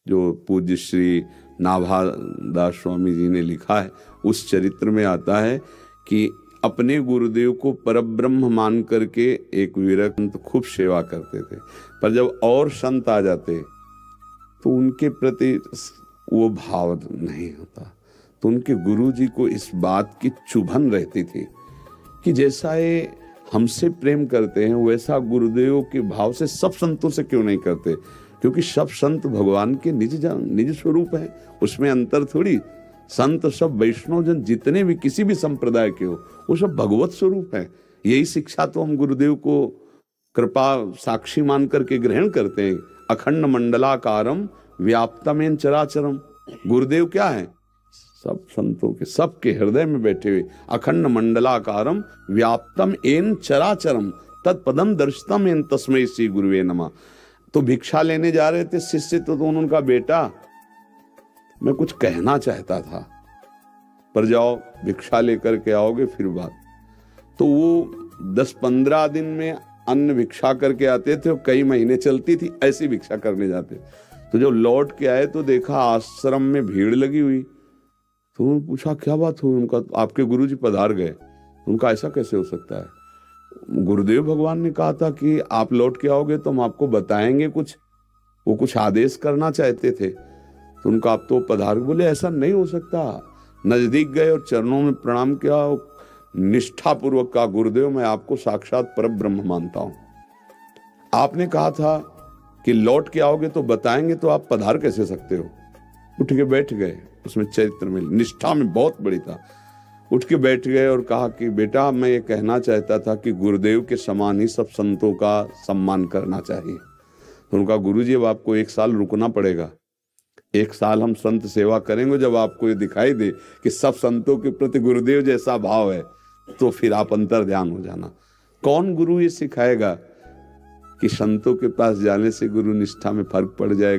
जो पूज्य श्री नाभादास स्वामी जी ने लिखा है, उस चरित्र में आता है कि अपने गुरुदेव को परब्रह्म मान करके एक विरक्त खूब सेवा करते थे, पर जब और संत आ जाते तो उनके प्रति वो भाव नहीं होता। तो उनके गुरु जी को इस बात की चुभन रहती थी कि जैसा ये हमसे प्रेम करते हैं वैसा गुरुदेव के भाव से सब संतों से क्यों नहीं करते, क्योंकि सब संत भगवान के निज स्वरूप है, उसमें अंतर थोड़ी। संत सब वैष्णव जन जितने भी किसी भी संप्रदाय के हो वो सब भगवत स्वरूप है। यही शिक्षा तो हम गुरुदेव को कृपा साक्षी मान करके ग्रहण करते हैं। अखंड मंडलाकारम व्याप्तमेन चराचरम, गुरुदेव क्या है? सब संतों के सबके हृदय में बैठे हुए। अखंड मंडलाकारम व्याप्तम एन चराचरम तत्पदम दर्शितम एन तस्मै श्री गुरुवे नमः। तो भिक्षा लेने जा रहे थे शिष्य, तो उनका बेटा मैं कुछ कहना चाहता था, पर जाओ भिक्षा लेकर के आओगे फिर बात। तो वो 10-15 दिन में अन्न भिक्षा करके आते थे, कई महीने चलती थी ऐसी भिक्षा करने जाते। तो जब लौट के आए तो देखा आश्रम में भीड़ लगी हुई। तो उन्होंने पूछा क्या बात हुई? उनका आपके गुरुजी पधार गए। उनका ऐसा कैसे हो सकता है? गुरुदेव भगवान ने कहा था कि आप लौट के आओगे तो हम आपको बताएंगे कुछ, वो कुछ आदेश करना चाहते थे। तो उनका आप तो पधार, बोले ऐसा नहीं हो सकता। नजदीक गए और चरणों में प्रणाम किया, निष्ठा पूर्वक कहा गुरुदेव मैं आपको साक्षात परब्रह्म मानता हूं। आपने कहा था कि लौट के आओगे तो बताएंगे, तो आप पधार कैसे सकते हो? उठ के बैठ गए। उसमें चरित्र में निष्ठा में बहुत बड़ी था। उठ के बैठ गए और कहा कि बेटा मैं ये कहना चाहता था कि गुरुदेव के समान ही सब संतों का सम्मान करना चाहिए। तो उनका गुरुजी अब आपको 1 साल रुकना पड़ेगा। 1 साल हम संत सेवा करेंगे, जब आपको ये दिखाई दे कि सब संतों के प्रति गुरुदेव जैसा भाव है तो फिर आप अंतर ध्यान हो जाना। कौन गुरु ये सिखाएगा कि संतों के पास जाने से गुरु निष्ठा में फर्क पड़ जाएगा?